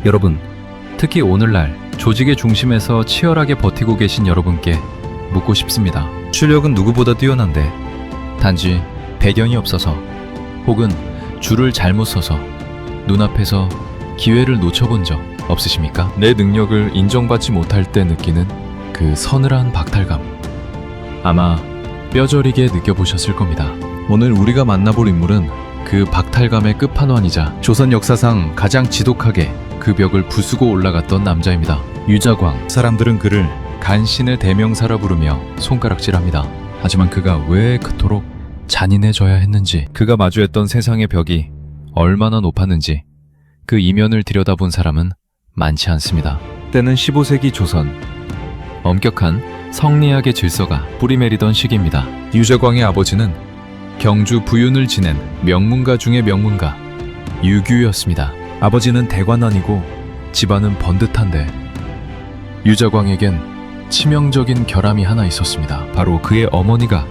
여러분, 특히 오늘날 조직의 중심에서 치열하게 버티고 계신 여러분께 묻고 싶습니다. 출력은 누구보다 뛰어난데 단지 배경이 없어서 혹은 줄을 잘못 서서 눈앞에서 기회를 놓쳐본 적 없으십니까? 내 능력을 인정받지 못할 때 느끼는 그 서늘한 박탈감, 아마 뼈저리게 느껴보셨을 겁니다. 오늘 우리가 만나볼 인물은 그 박탈감의 끝판왕이자 조선 역사상 가장 지독하게 그 벽을 부수고 올라갔던 남자입니다. 유자광. 사람들은 그를 간신의 대명사라 부르며 손가락질합니다. 하지만 그가 왜 그토록 잔인해져야 했는지, 그가 마주했던 세상의 벽이 얼마나 높았는지 그 이면을 들여다본 사람은 많지 않습니다. 때는 15세기 조선. 엄격한 성리학의 질서가 뿌리내리던 시기입니다. 유자광의 아버지는 경주 부윤을 지낸 명문가 중의 명문가 유규였습니다. 아버지는 대관원이고 집안은 번듯한데 유자광에겐 치명적인 결함이 하나 있었습니다. 바로 그의 어머니가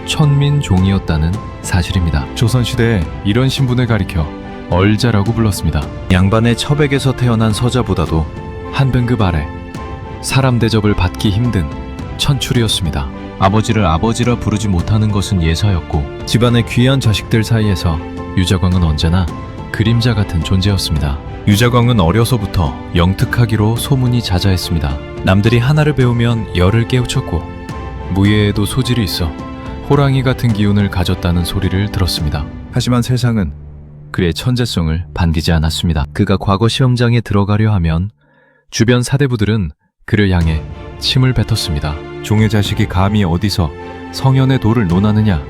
천민종이었다는 사실입니다. 조선시대에 이런 신분을 가리켜 얼자라고 불렀습니다. 양반의 처백에서 태어난 서자보다도 한 등급 아래 사람 대접을 받기 힘든 천출이었습니다. 아버지를 아버지라 부르지 못하는 것은 예사였고 집안의 귀한 자식들 사이에서 유자광은 언제나 그림자 같은 존재였습니다. 유자광은 어려서부터 영특하기로 소문이 자자했습니다. 남들이 하나를 배우면 열을 깨우쳤고 무예에도 소질이 있어 호랑이 같은 기운을 가졌다는 소리를 들었습니다. 하지만 세상은 그의 천재성을 반기지 않았습니다. 그가 과거 시험장에 들어가려 하면 주변 사대부들은 그를 향해 침을 뱉었습니다. 종의 자식이 감히 어디서 성현의 도를 논하느냐는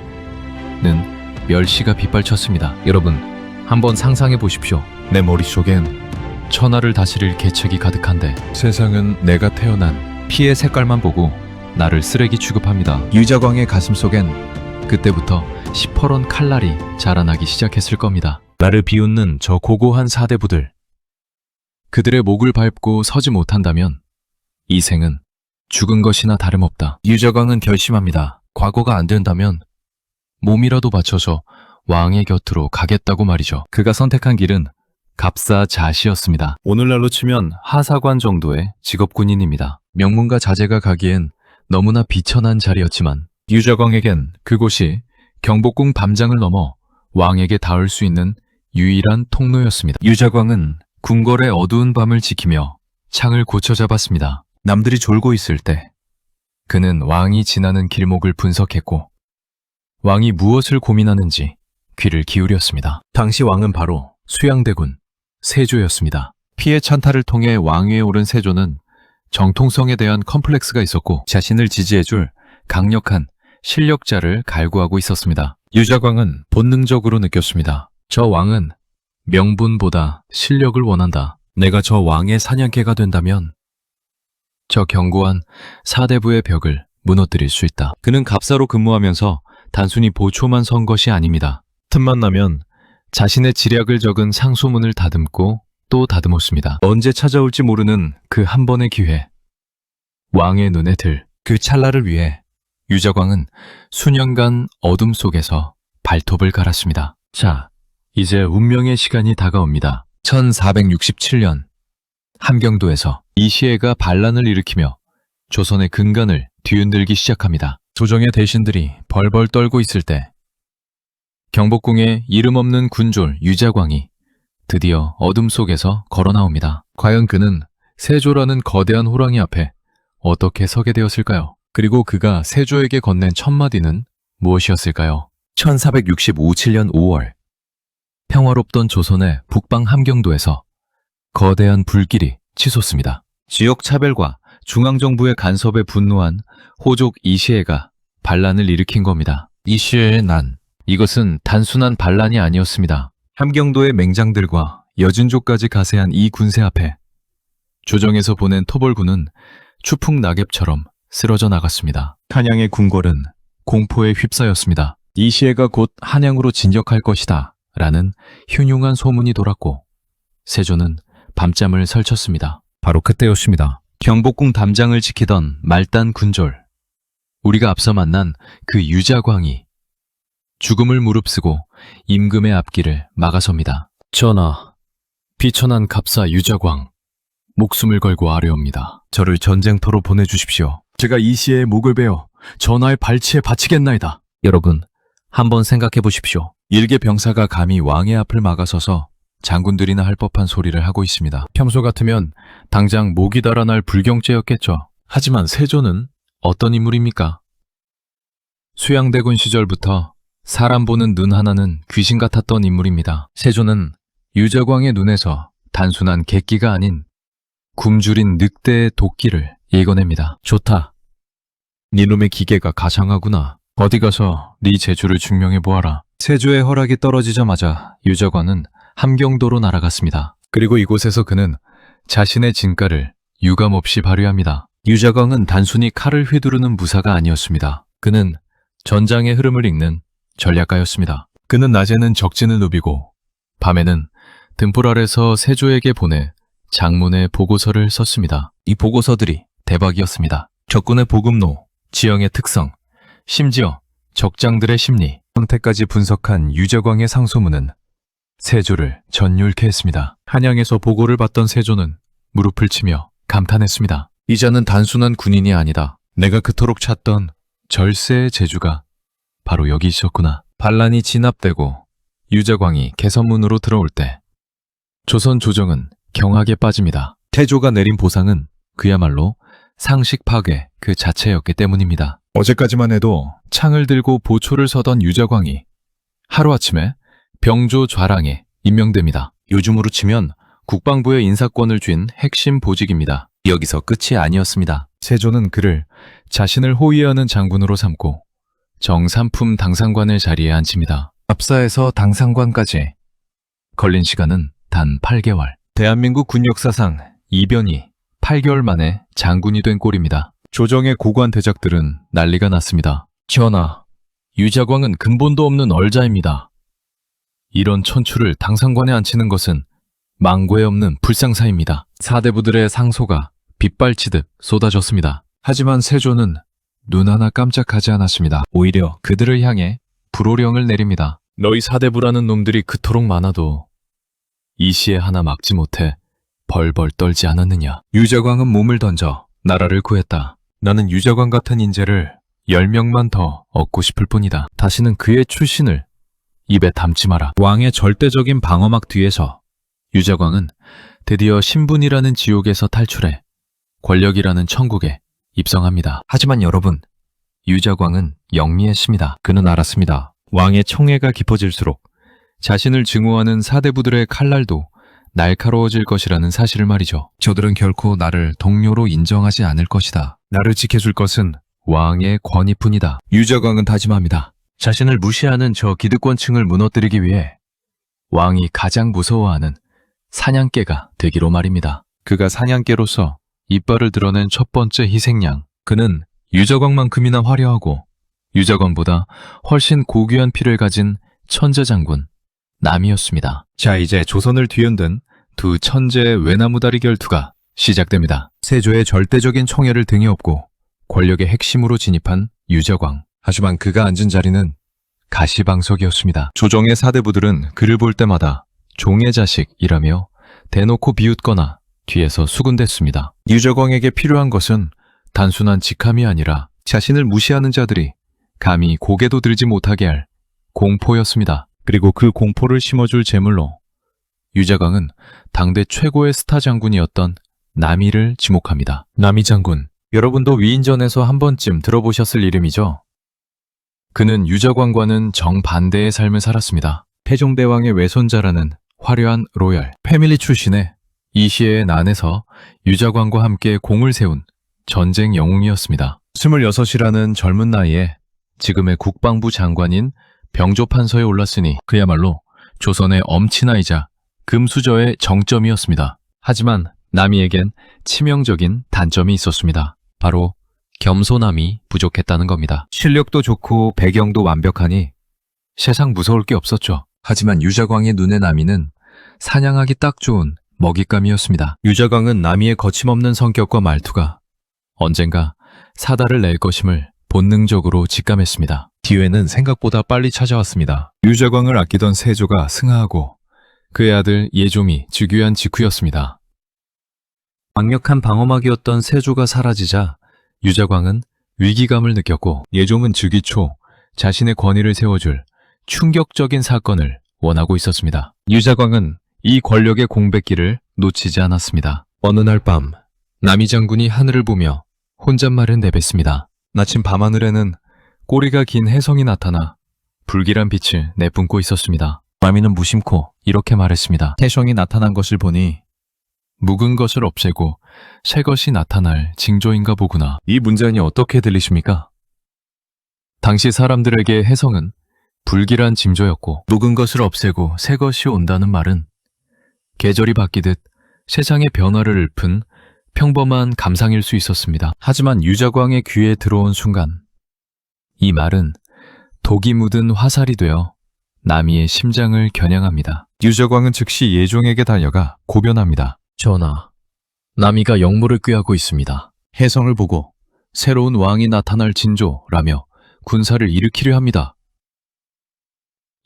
멸시가 빗발쳤습니다. 여러분, 한번 상상해 보십시오. 내 머릿속엔 천하를 다스릴 계책이 가득한데 세상은 내가 태어난 피의 색깔만 보고 나를 쓰레기 취급합니다. 유자광의 가슴속엔 그때부터 시퍼런 칼날이 자라나기 시작했을 겁니다. 나를 비웃는 저 고고한 사대부들, 그들의 목을 밟고 서지 못한다면 이 생은 죽은 것이나 다름없다. 유자광은 결심합니다. 과거가 안 된다면 몸이라도 바쳐서 왕의 곁으로 가겠다고 말이죠. 그가 선택한 길은 갑사자시였습니다. 오늘날로 치면 하사관 정도의 직업군인입니다. 명문가 자제가 가기엔 너무나 비천한 자리였지만 유자광에겐 그곳이 경복궁 밤장을 넘어 왕에게 닿을 수 있는 유일한 통로였습니다. 유자광은 궁궐의 어두운 밤을 지키며 창을 고쳐 잡았습니다. 남들이 졸고 있을 때 그는 왕이 지나는 길목을 분석했고 왕이 무엇을 고민하는지 귀를 기울였습니다. 당시 왕은 바로 수양대군 세조였습니다. 피해 찬탈을 통해 왕위에 오른 세조는 정통성에 대한 컴플렉스가 있었고 자신을 지지해줄 강력한 실력자를 갈구하고 있었습니다. 유자광은 본능적으로 느꼈습니다. 저 왕은 명분보다 실력을 원한다. 내가 저 왕의 사냥개가 된다면 저 견고한 사대부의 벽을 무너뜨릴 수 있다. 그는 갑사로 근무하면서 단순히 보초만 선 것이 아닙니다. 틈만 나면 자신의 지략을 적은 상소문을 다듬고 또 다듬었습니다. 언제 찾아올지 모르는 그 한 번의 기회, 왕의 눈에 들 그 찰나를 위해 유자광은 수년간 어둠 속에서 발톱을 갈았습니다. 자, 이제 운명의 시간이 다가옵니다. 1467년 함경도에서 이시애가 반란을 일으키며 조선의 근간을 뒤흔들기 시작합니다. 조정의 대신들이 벌벌 떨고 있을 때 경복궁의 이름 없는 군졸 유자광이 드디어 어둠 속에서 걸어 나옵니다. 과연 그는 세조라는 거대한 호랑이 앞에 어떻게 서게 되었을까요? 그리고 그가 세조에게 건넨 첫 마디는 무엇이었을까요? 1467년 5월 평화롭던 조선의 북방 함경도에서 거대한 불길이 치솟습니다. 지역차별과 중앙정부의 간섭에 분노한 호족 이시애가 반란을 일으킨 겁니다. 이시애의 난, 이것은 단순한 반란이 아니었습니다. 함경도의 맹장들과 여진족까지 가세한 이 군세 앞에 조정에서 보낸 토벌군은 추풍 낙엽처럼 쓰러져 나갔습니다. 한양의 궁궐은 공포에 휩싸였습니다. 이시애가 곧 한양으로 진격할 것이다 라는 흉흉한 소문이 돌았고 세조는 밤잠을 설쳤습니다. 바로 그때였습니다. 경복궁 담장을 지키던 말단 군졸, 우리가 앞서 만난 그 유자광이 죽음을 무릅쓰고 임금의 앞길을 막아섭니다. 전하, 비천한 갑사 유자광, 목숨을 걸고 아뢰옵니다. 저를 전쟁터로 보내주십시오. 제가 이 시에 목을 베어 전하의 발치에 바치겠나이다. 여러분, 한번 생각해 보십시오. 일개 병사가 감히 왕의 앞을 막아서서 장군들이나 할 법한 소리를 하고 있습니다. 평소 같으면 당장 목이 달아날 불경죄였겠죠. 하지만 세조는 어떤 인물입니까? 수양대군 시절부터 사람 보는 눈 하나는 귀신 같았던 인물입니다. 세조는 유자광의 눈에서 단순한 객기가 아닌 굶주린 늑대의 도끼를 읽어냅니다. 좋다. 니놈의 기계가 가상하구나. 어디 가서 네 재주를 증명해 보아라. 세조의 허락이 떨어지자마자 유자광은 함경도로 날아갔습니다. 그리고 이곳에서 그는 자신의 진가를 유감없이 발휘합니다. 유자광은 단순히 칼을 휘두르는 무사가 아니었습니다. 그는 전장의 흐름을 읽는 전략가였습니다. 그는 낮에는 적진을 누비고 밤에는 등불 아래서 세조에게 보내 장문의 보고서를 썼습니다. 이 보고서들이 대박이었습니다. 적군의 보급로, 지형의 특성, 심지어 적장들의 심리, 상태까지 분석한 유자광의 상소문은 세조를 전율케 했습니다. 한양에서 보고를 받던 세조는 무릎을 치며 감탄했습니다. 이자는 단순한 군인이 아니다. 내가 그토록 찾던 절세의 재주가 바로 여기 있었구나. 반란이 진압되고 유자광이 개선문으로 들어올 때 조선 조정은 경악에 빠집니다. 세조가 내린 보상은 그야말로 상식 파괴 그 자체였기 때문입니다. 어제까지만 해도 창을 들고 보초를 서던 유자광이 하루아침에 병조 좌랑에 임명됩니다. 요즘으로 치면 국방부의 인사권을 쥔 핵심 보직입니다. 여기서 끝이 아니었습니다. 세조는 그를 자신을 호위하는 장군으로 삼고 정삼품 당상관의 자리에 앉힙니다. 압사에서 당상관까지 걸린 시간은 단 8개월. 대한민국 군 역사상 이변이 8개월 만에 장군이 된 꼴입니다. 조정의 고관 대작들은 난리가 났습니다. 전하, 유자광은 근본도 없는 얼자입니다. 이런 천추를 당상관에 앉히는 것은 망고에 없는 불상사입니다. 사대부들의 상소가 빗발치듯 쏟아졌습니다. 하지만 세조는 눈 하나 깜짝하지 않았습니다. 오히려 그들을 향해 불호령을 내립니다. 너희 사대부라는 놈들이 그토록 많아도 이 시에 하나 막지 못해 벌벌 떨지 않았느냐. 유자광은 몸을 던져 나라를 구했다. 나는 유자광 같은 인재를 10명만 더 얻고 싶을 뿐이다. 다시는 그의 출신을 입에 담지 마라. 왕의 절대적인 방어막 뒤에서 유자광은 드디어 신분이라는 지옥에서 탈출해 권력이라는 천국에 입성합니다. 하지만 여러분, 유자광은 영리했습니다. 그는 알았습니다. 왕의 청애가 깊어질수록 자신을 증오하는 사대부들의 칼날도 날카로워질 것이라는 사실을 말이죠. 저들은 결코 나를 동료로 인정하지 않을 것이다. 나를 지켜줄 것은 왕의 권위뿐이다. 유자광은 다짐합니다. 자신을 무시하는 저 기득권층을 무너뜨리기 위해 왕이 가장 무서워하는 사냥개가 되기로 말입니다. 그가 사냥개로서 이빨을 드러낸 첫 번째 희생양. 그는 유자광만큼이나 화려하고 유자광보다 훨씬 고귀한 피를 가진 천재장군 남이었습니다. 자, 이제 조선을 뒤흔든 두 천재의 외나무다리 결투가 시작됩니다. 세조의 절대적인 총애를 등에 업고 권력의 핵심으로 진입한 유자광. 하지만 그가 앉은 자리는 가시방석이었습니다. 조정의 사대부들은 그를 볼 때마다 종의 자식이라며 대놓고 비웃거나 뒤에서 수군댔습니다. 유자광에게 필요한 것은 단순한 직함이 아니라 자신을 무시하는 자들이 감히 고개도 들지 못하게 할 공포였습니다. 그리고 그 공포를 심어줄 제물로 유자광은 당대 최고의 스타 장군이었던 남이를 지목합니다. 남이 장군, 여러분도 위인전에서 한 번쯤 들어보셨을 이름이죠? 그는 유자광과는 정반대의 삶을 살았습니다. 태종대왕의 외손자라는 화려한 로열 패밀리 출신의 이시의 난에서 유자광과 함께 공을 세운 전쟁 영웅이었습니다. 26이라는 젊은 나이에 지금의 국방부 장관인 병조판서에 올랐으니 그야말로 조선의 엄친아이자 금수저의 정점이었습니다. 하지만 남이에겐 치명적인 단점이 있었습니다. 바로 겸손함이 부족했다는 겁니다. 실력도 좋고 배경도 완벽하니 세상 무서울 게 없었죠. 하지만 유자광의 눈에 남이는 사냥하기 딱 좋은 먹잇감이었습니다. 유자광은 남이의 거침없는 성격과 말투가 언젠가 사달을 낼 것임을 본능적으로 직감했습니다. 기회는 생각보다 빨리 찾아왔습니다. 유자광을 아끼던 세조가 승하하고 그의 아들 예종이 즉위한 직후였습니다. 강력한 방어막이었던 세조가 사라지자 유자광은 위기감을 느꼈고 예종은 즉위 초 자신의 권위를 세워줄 충격적인 사건을 원하고 있었습니다. 유자광은 이 권력의 공백기를 놓치지 않았습니다. 어느 날 밤 남이 장군이 하늘을 보며 혼잣말을 내뱉습니다. 마침 밤하늘에는 꼬리가 긴 혜성이 나타나 불길한 빛을 내뿜고 있었습니다. 남이는 무심코 이렇게 말했습니다. 혜성이 나타난 것을 보니 묵은 것을 없애고 새 것이 나타날 징조인가 보구나. 이 문장이 어떻게 들리십니까? 당시 사람들에게 혜성은 불길한 징조였고 묵은 것을 없애고 새 것이 온다는 말은 계절이 바뀌듯 세상의 변화를 읊은 평범한 감상일 수 있었습니다. 하지만 유자광의 귀에 들어온 순간 이 말은 독이 묻은 화살이 되어 남이의 심장을 겨냥합니다. 유자광은 즉시 예종에게 달려가 고변합니다. 전하, 남이가 역모를 꾀하고 있습니다. 혜성을 보고 새로운 왕이 나타날 징조라며 군사를 일으키려 합니다.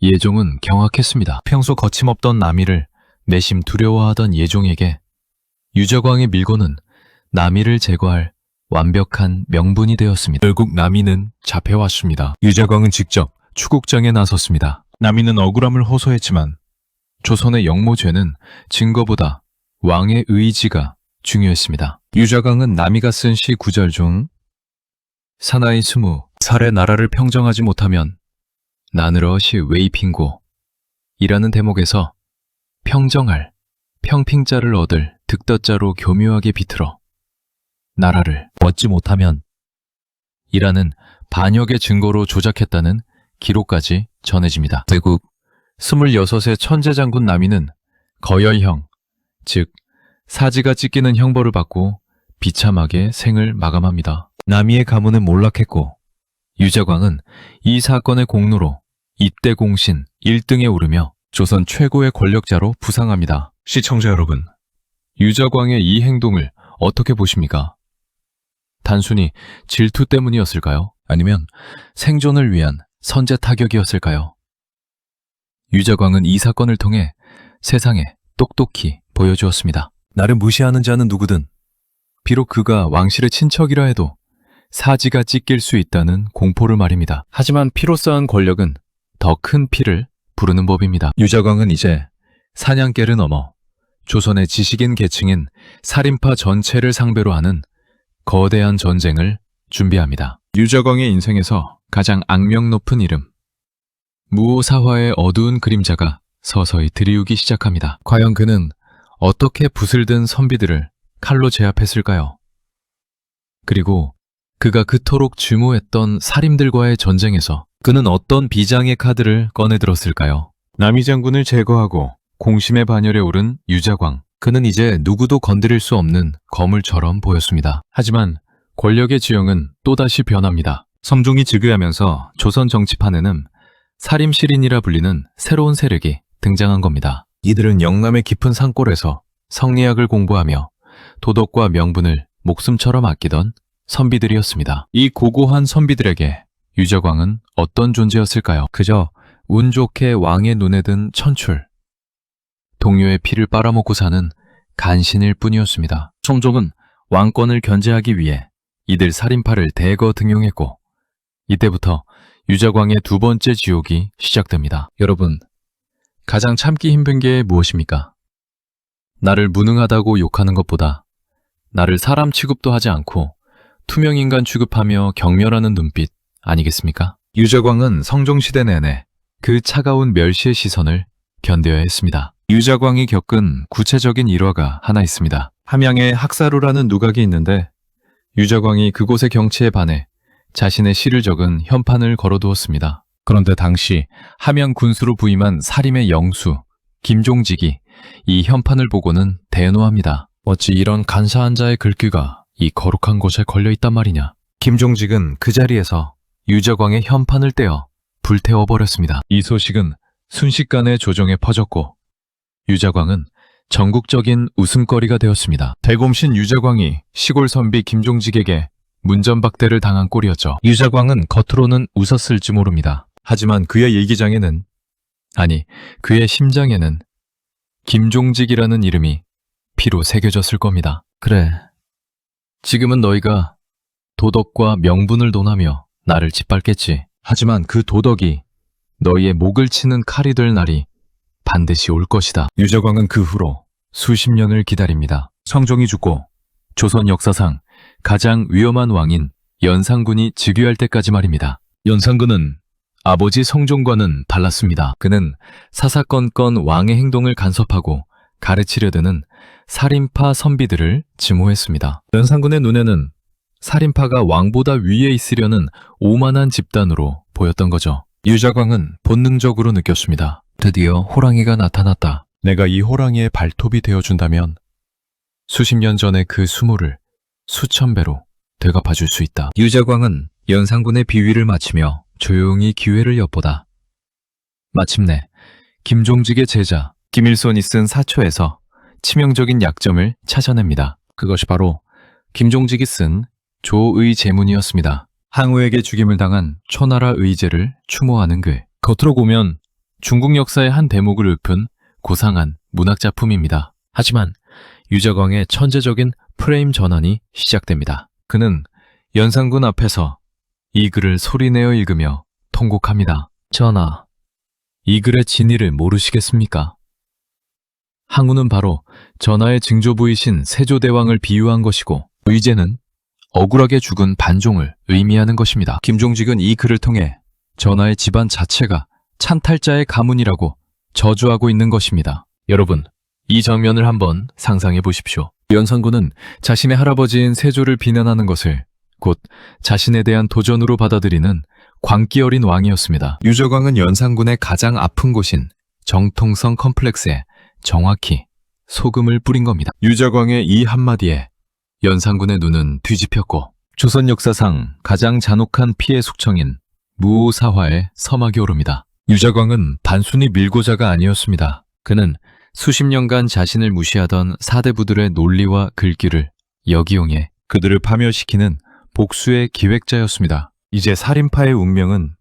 예종은 경악했습니다. 평소 거침없던 남이를 내심 두려워하던 예종에게 유자광의 밀고는 남이를 제거할 완벽한 명분이 되었습니다. 결국 남이는 잡혀왔습니다. 유자광은 직접 추국장에 나섰습니다. 남이는 억울함을 호소했지만 조선의 역모죄는 증거보다 왕의 의지가 중요했습니다. 유자광은 남이가 쓴 시 구절 중 사나이 스무 살의 나라를 평정하지 못하면 나누러시 웨이핑고 이라는 대목에서 평정할 평핑자를 얻을 득더자로 교묘하게 비틀어 나라를 얻지 못하면 이라는 반역의 증거로 조작했다는 기록까지 전해집니다. 결국 26의 천재장군 남이는 거열형, 즉 사지가 찢기는 형벌을 받고 비참하게 생을 마감합니다. 남이의 가문은 몰락했고 유자광은 이 사건의 공로로 입대공신 1등에 오르며 조선 최고의 권력자로 부상합니다. 시청자 여러분, 유자광의 이 행동을 어떻게 보십니까? 단순히 질투 때문이었을까요? 아니면 생존을 위한 선제 타격이었을까요? 유자광은 이 사건을 통해 세상에 똑똑히 보여주었습니다. 나를 무시하는 자는 누구든 비록 그가 왕실의 친척이라 해도 사지가 찢길 수 있다는 공포를 말입니다. 하지만 피로 쌓은 권력은 더 큰 피를 부르는 법입니다. 유자광은 이제 사냥개를 넘어 조선의 지식인 계층인 살인파 전체를 상대로 하는 거대한 전쟁을 준비합니다. 유자광의 인생에서 가장 악명 높은 이름, 무오사화의 어두운 그림자가 서서히 드리우기 시작합니다. 과연 그는 어떻게 붓을 든 선비들을 칼로 제압했을까요? 그리고 그가 그토록 증오했던 살인들과의 전쟁에서 그는 어떤 비장의 카드를 꺼내들었을까요? 남이 장군을 제거하고 공심의 반열에 오른 유자광. 그는 이제 누구도 건드릴 수 없는 거물처럼 보였습니다. 하지만 권력의 지형은 또다시 변합니다. 성종이 즉위하면서 조선 정치판에는 살임실인이라 불리는 새로운 세력이 등장한 겁니다. 이들은 영남의 깊은 산골에서 성리학을 공부하며 도덕과 명분을 목숨처럼 아끼던 선비들이었습니다. 이 고고한 선비들에게 유자광은 어떤 존재였을까요? 그저 운 좋게 왕의 눈에 든 천출, 동료의 피를 빨아먹고 사는 간신일 뿐이었습니다. 성종은 왕권을 견제하기 위해 이들 살인파를 대거 등용했고 이때부터 유자광의 두 번째 지옥이 시작됩니다. 여러분, 가장 참기 힘든 게 무엇입니까? 나를 무능하다고 욕하는 것보다 나를 사람 취급도 하지 않고 투명인간 취급하며 경멸하는 눈빛 아니겠습니까? 유자광은 성종시대 내내 그 차가운 멸시의 시선을 견뎌야 했습니다. 유자광이 겪은 구체적인 일화가 하나 있습니다. 함양에 학사루라는 누각이 있는데 유자광이 그곳의 경치에 반해 자신의 시를 적은 현판을 걸어두었습니다. 그런데 당시 함양 군수로 부임한 사림의 영수 김종직이 이 현판을 보고는 대노합니다. 어찌 이런 간사한 자의 글귀가 이 거룩한 곳에 걸려있단 말이냐. 김종직은 그 자리에서 유자광의 현판을 떼어 불태워버렸습니다. 이 소식은 순식간에 조정에 퍼졌고 유자광은 전국적인 웃음거리가 되었습니다. 대곰신 유자광이 시골 선비 김종직에게 문전박대를 당한 꼴이었죠. 유자광은 겉으로는 웃었을지 모릅니다. 하지만 그의 일기장에는, 아니 그의 심장에는 김종직이라는 이름이 피로 새겨졌을 겁니다. 그래. 지금은 너희가 도덕과 명분을 논하며 나를 짓밟겠지. 하지만 그 도덕이 너희의 목을 치는 칼이 될 날이 반드시 올 것이다. 유저광은 그 후로 수십 년을 기다립니다. 성종이 죽고 조선 역사상 가장 위험한 왕인 연산군이 즉위할 때까지 말입니다. 연산군은 아버지 성종과는 달랐습니다. 그는 사사건건 왕의 행동을 간섭하고 가르치려 드는 살인파 선비들을 증오했습니다. 연산군의 눈에는 살인파가 왕보다 위에 있으려는 오만한 집단으로 보였던 거죠. 유자광은 본능적으로 느꼈습니다. 드디어 호랑이가 나타났다. 내가 이 호랑이의 발톱이 되어준다면 수십 년 전의 그 수모를 수천 배로 되갚아줄 수 있다. 유자광은 연산군의 비위를 마치며 조용히 기회를 엿보다 마침내 김종직의 제자 김일손이 쓴 사초에서 치명적인 약점을 찾아냅니다. 그것이 바로 김종직이 쓴 조의 제문이었습니다. 항우에게 죽임을 당한 초나라 의제를 추모하는 글. 겉으로 보면 중국 역사의 한 대목을 읊은 고상한 문학작품입니다. 하지만 유자광의 천재적인 프레임 전환이 시작됩니다. 그는 연산군 앞에서 이 글을 소리내어 읽으며 통곡합니다. 전하, 이 글의 진의를 모르시겠습니까? 항우는 바로 전하의 증조부이신 세조대왕을 비유한 것이고 의제는 억울하게 죽은 반종을 의미하는 것입니다. 김종직은 이 글을 통해 전하의 집안 자체가 찬탈자의 가문이라고 저주하고 있는 것입니다. 여러분, 이 장면을 한번 상상해 보십시오. 연산군은 자신의 할아버지인 세조를 비난하는 것을 곧 자신에 대한 도전으로 받아들이는 광기 어린 왕이었습니다. 유저광은 연산군의 가장 아픈 곳인 정통성 컴플렉스에 정확히 소금을 뿌린 겁니다. 유저광의 이 한마디에 연산군의 눈은 뒤집혔고 조선 역사상 가장 잔혹한 피해 숙청인 무오사화의 서막이 오릅니다. 유자광은 단순히 밀고자가 아니었습니다. 그는 수십 년간 자신을 무시하던 사대부들의 논리와 글귀를 역이용해 그들을 파멸시키는 복수의 기획자였습니다. 이제 살인파의 운명은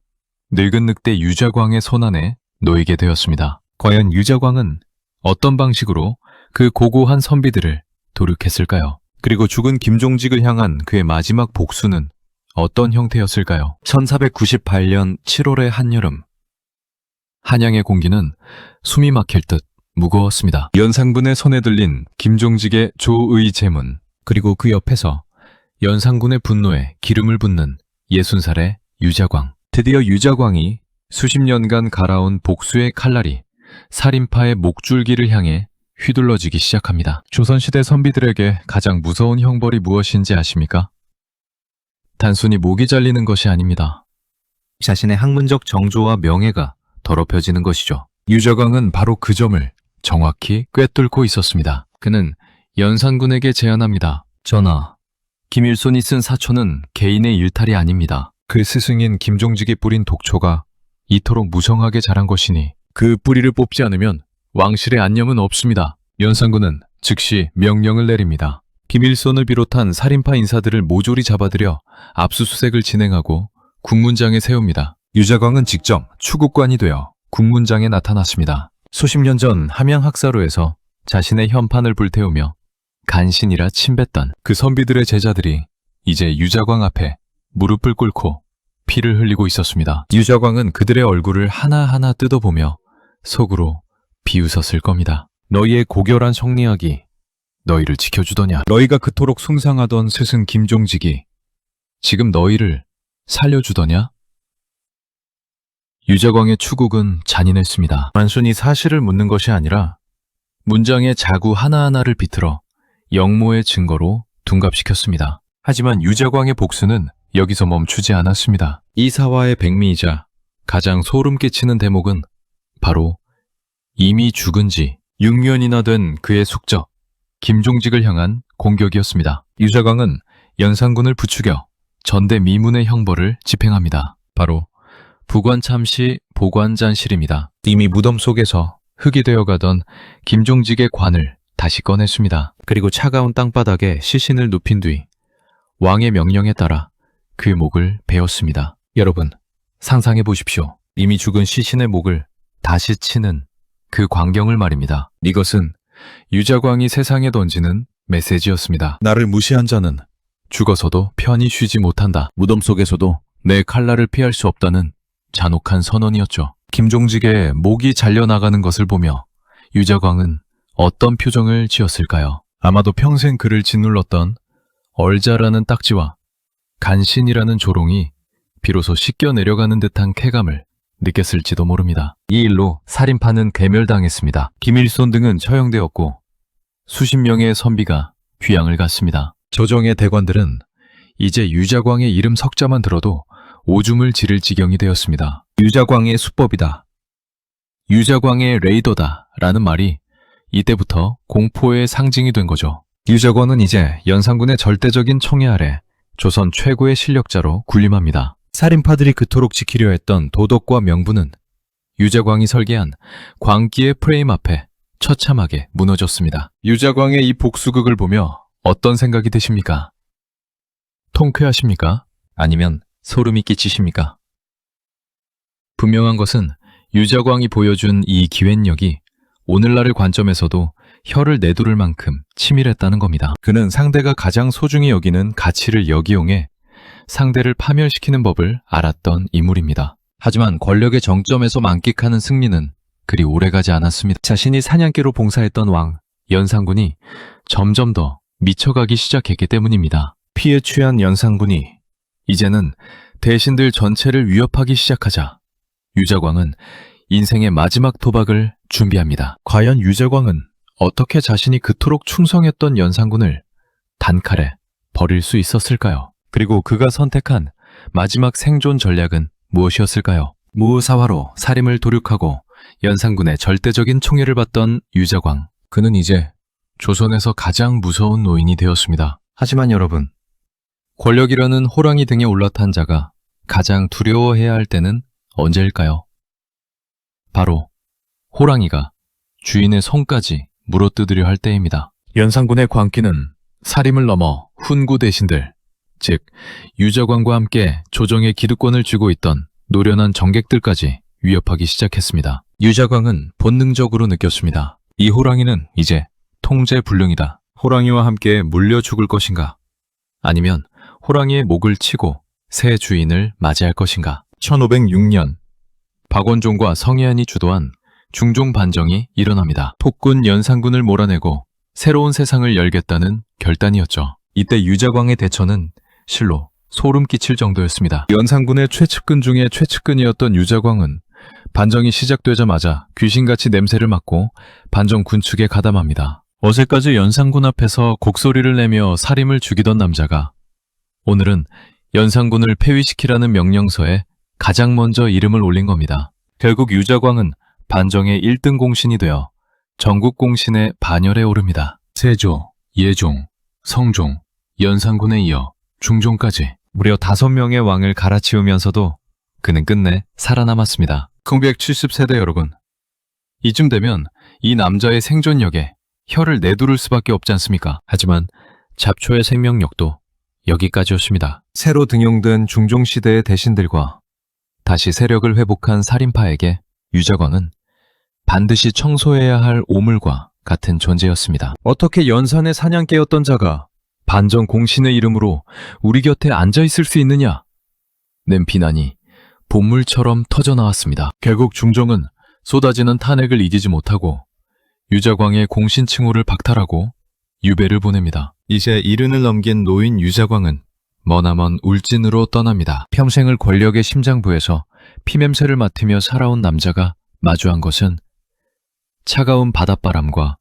늙은 늑대 유자광의 손안에 놓이게 되었습니다. 과연 유자광은 어떤 방식으로 그 고고한 선비들을 도륙했을까요? 그리고 죽은 김종직을 향한 그의 마지막 복수는 어떤 형태였을까요? 1498년 7월의 한여름, 한양의 공기는 숨이 막힐 듯 무거웠습니다. 연산군의 손에 들린 김종직의 조의 제문, 그리고 그 옆에서 연산군의 분노에 기름을 붓는 60살의 유자광. 드디어 유자광이 수십 년간 갈아온 복수의 칼날이 살인파의 목줄기를 향해 휘둘러지기 시작합니다. 조선시대 선비들에게 가장 무서운 형벌이 무엇인지 아십니까? 단순히 목이 잘리는 것이 아닙니다. 자신의 학문적 정조와 명예가 더럽혀지는 것이죠. 유자광은 바로 그 점을 정확히 꿰뚫고 있었습니다. 그는 연산군에게 제안합니다. 전하, 김일손이 쓴 사초는 개인의 일탈이 아닙니다. 그 스승인 김종직이 뿌린 독초가 이토록 무성하게 자란 것이니 그 뿌리를 뽑지 않으면 왕실의 안녕은 없습니다. 연산군은 즉시 명령을 내립니다. 김일손을 비롯한 살인파 인사들을 모조리 잡아들여 압수수색을 진행하고 국문장에 세웁니다. 유자광은 직접 추국관이 되어 국문장에 나타났습니다. 수십 년 전 함양학사로에서 자신의 현판을 불태우며 간신이라 침뱉던 그 선비들의 제자들이 이제 유자광 앞에 무릎을 꿇고 피를 흘리고 있었습니다. 유자광은 그들의 얼굴을 하나하나 뜯어보며 속으로 비웃었을 겁니다. 너희의 고결한 성리학이 너희를 지켜주더냐? 너희가 그토록 숭상하던 스승 김종직이 지금 너희를 살려주더냐? 유자광의 추국은 잔인했습니다. 단순히 사실을 묻는 것이 아니라 문장의 자구 하나하나를 비틀어 역모의 증거로 둔갑시켰습니다. 하지만 유자광의 복수는 여기서 멈추지 않았습니다. 이 사화의 백미이자 가장 소름 끼치는 대목은 바로 이미 죽은 지 6년이나 된 그의 숙적 김종직을 향한 공격이었습니다. 유자광은 연산군을 부추겨 전대미문의 형벌을 집행합니다. 바로 부관참시 보관잔실입니다. 이미 무덤 속에서 흙이 되어가던 김종직의 관을 다시 꺼냈습니다. 그리고 차가운 땅바닥에 시신을 눕힌 뒤 왕의 명령에 따라 그 목을 베었습니다. 여러분, 상상해 보십시오. 이미 죽은 시신의 목을 다시 치는 그 광경을 말입니다. 이것은 유자광이 세상에 던지는 메시지였습니다. 나를 무시한 자는 죽어서도 편히 쉬지 못한다. 무덤 속에서도 내 칼날을 피할 수 없다는 잔혹한 선언이었죠. 김종직의 목이 잘려나가는 것을 보며 유자광은 어떤 표정을 지었을까요? 아마도 평생 그를 짓눌렀던 얼자라는 딱지와 간신이라는 조롱이 비로소 씻겨 내려가는 듯한 쾌감을 느꼈을지도 모릅니다. 이 일로 살인파는 괴멸당했습니다. 김일손 등은 처형되었고 수십 명의 선비가 귀양을 갔습니다. 조정의 대관들은 이제 유자광의 이름 석자만 들어도 오줌을 지를 지경이 되었습니다. 유자광의 수법이다. 유자광의 레이더다 라는 말이 이때부터 공포의 상징이 된 거죠. 유자광은 이제 연산군의 절대적인 총애 아래 조선 최고의 실력자로 군림합니다. 살인파들이 그토록 지키려 했던 도덕과 명분은 유자광이 설계한 광기의 프레임 앞에 처참하게 무너졌습니다. 유자광의 이 복수극을 보며 어떤 생각이 드십니까? 통쾌하십니까? 아니면 소름이 끼치십니까? 분명한 것은 유자광이 보여준 이 기획력이 오늘날의 관점에서도 혀를 내두를 만큼 치밀했다는 겁니다. 그는 상대가 가장 소중히 여기는 가치를 역이용해 상대를 파멸시키는 법을 알았던 인물입니다. 하지만 권력의 정점에서 만끽하는 승리는 그리 오래가지 않았습니다. 자신이 사냥개로 봉사했던 왕 연산군이 점점 더 미쳐가기 시작했기 때문입니다. 피에 취한 연산군이 이제는 대신들 전체를 위협하기 시작하자 유자광은 인생의 마지막 도박을 준비합니다. 과연 유자광은 어떻게 자신이 그토록 충성했던 연산군을 단칼에 버릴 수 있었을까요? 그리고 그가 선택한 마지막 생존 전략은 무엇이었을까요? 무사화로 살인을 도륙하고 연산군의 절대적인 총애를 받던 유자광. 그는 이제 조선에서 가장 무서운 노인이 되었습니다. 하지만 여러분, 권력이라는 호랑이 등에 올라탄 자가 가장 두려워해야 할 때는 언제일까요? 바로 호랑이가 주인의 손까지 물어뜯으려 할 때입니다. 연산군의 광기는 살인을 넘어 훈구 대신들, 즉 유자광과 함께 조정의 기득권을 쥐고 있던 노련한 정객들까지 위협하기 시작했습니다. 유자광은 본능적으로 느꼈습니다. 이 호랑이는 이제 통제불능이다. 호랑이와 함께 물려 죽을 것인가? 아니면 호랑이의 목을 치고 새 주인을 맞이할 것인가? 1506년 박원종과 성혜안이 주도한 중종 반정이 일어납니다. 폭군 연산군을 몰아내고 새로운 세상을 열겠다는 결단이었죠. 이때 유자광의 대처는 실로 소름 끼칠 정도였습니다. 연산군의 최측근 중에 최측근이었던 유자광은 반정이 시작되자마자 귀신같이 냄새를 맡고 반정 군축에 가담합니다. 어제까지 연산군 앞에서 곡소리를 내며 살인을 죽이던 남자가 오늘은 연산군을 폐위시키라는 명령서에 가장 먼저 이름을 올린 겁니다. 결국 유자광은 반정의 1등 공신이 되어 전국 공신의 반열에 오릅니다. 세조, 예종, 성종, 연산군에 이어 중종까지 무려 5명의 왕을 갈아치우면서도 그는 끝내 살아남았습니다. 970세대 여러분, 이쯤 되면 이 남자의 생존력에 혀를 내두를 수밖에 없지 않습니까? 하지만 잡초의 생명력도 여기까지였습니다. 새로 등용된 중종시대의 대신들과 다시 세력을 회복한 살인파에게 유자광은 반드시 청소해야 할 오물과 같은 존재였습니다. 어떻게 연산의 사냥개였던 자가 반정 공신의 이름으로 우리 곁에 앉아있을 수 있느냐? 는 비난이 본물처럼 터져나왔습니다. 결국 중종은 쏟아지는 탄핵을 이기지 못하고 유자광의 공신 칭호를 박탈하고 유배를 보냅니다. 이제 이른을 넘긴 노인 유자광은 머나먼 울진으로 떠납니다. 평생을 권력의 심장부에서 피냄새를 맡으며 살아온 남자가 마주한 것은 차가운 바닷바람과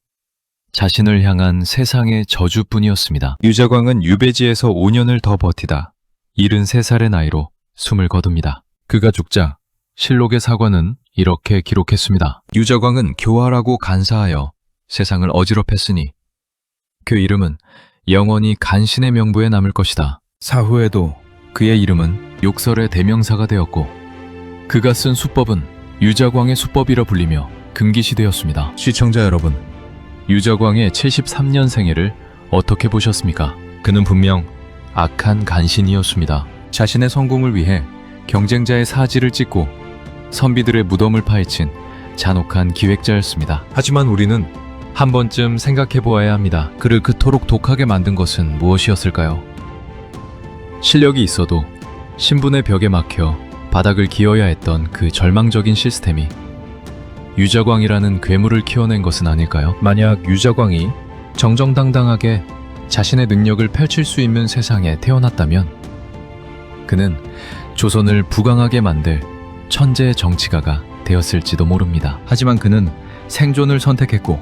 자신을 향한 세상의 저주뿐이었습니다. 유자광은 유배지에서 5년을 더 버티다 73살의 나이로 숨을 거둡니다. 그가 죽자 실록의 사관은 이렇게 기록했습니다. 유자광은 교활하고 간사하여 세상을 어지럽혔으니 그 이름은 영원히 간신의 명부에 남을 것이다. 사후에도 그의 이름은 욕설의 대명사가 되었고 그가 쓴 수법은 유자광의 수법이라 불리며 금기시되었습니다. 시청자 여러분, 유자광의 73년 생애를 어떻게 보셨습니까? 그는 분명 악한 간신이었습니다. 자신의 성공을 위해 경쟁자의 사지를 찢고 선비들의 무덤을 파헤친 잔혹한 기획자였습니다. 하지만 우리는 한 번쯤 생각해 보아야 합니다. 그를 그토록 독하게 만든 것은 무엇이었을까요? 실력이 있어도 신분의 벽에 막혀 바닥을 기어야 했던 그 절망적인 시스템이 유자광이라는 괴물을 키워낸 것은 아닐까요? 만약 유자광이 정정당당하게 자신의 능력을 펼칠 수 있는 세상에 태어났다면 그는 조선을 부강하게 만들 천재 정치가가 되었을지도 모릅니다. 하지만 그는 생존을 선택했고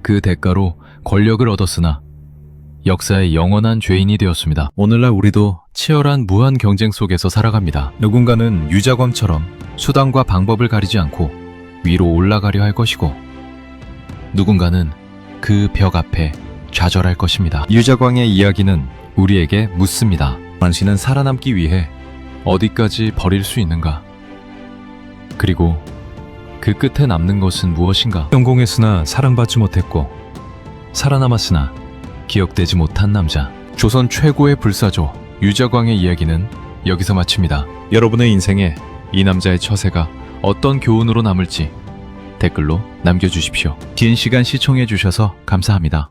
그 대가로 권력을 얻었으나 역사의 영원한 죄인이 되었습니다. 오늘날 우리도 치열한 무한 경쟁 속에서 살아갑니다. 누군가는 유자광처럼 수단과 방법을 가리지 않고 위로 올라가려 할 것이고 누군가는 그 벽 앞에 좌절할 것입니다. 유자광의 이야기는 우리에게 묻습니다. 당신은 살아남기 위해 어디까지 버릴 수 있는가? 그리고 그 끝에 남는 것은 무엇인가? 성공했으나 사랑받지 못했고 살아남았으나 기억되지 못한 남자. 조선 최고의 불사조 유자광의 이야기는 여기서 마칩니다. 여러분의 인생에 이 남자의 처세가 어떤 교훈으로 남을지 댓글로 남겨주십시오. 긴 시간 시청해 주셔서 감사합니다.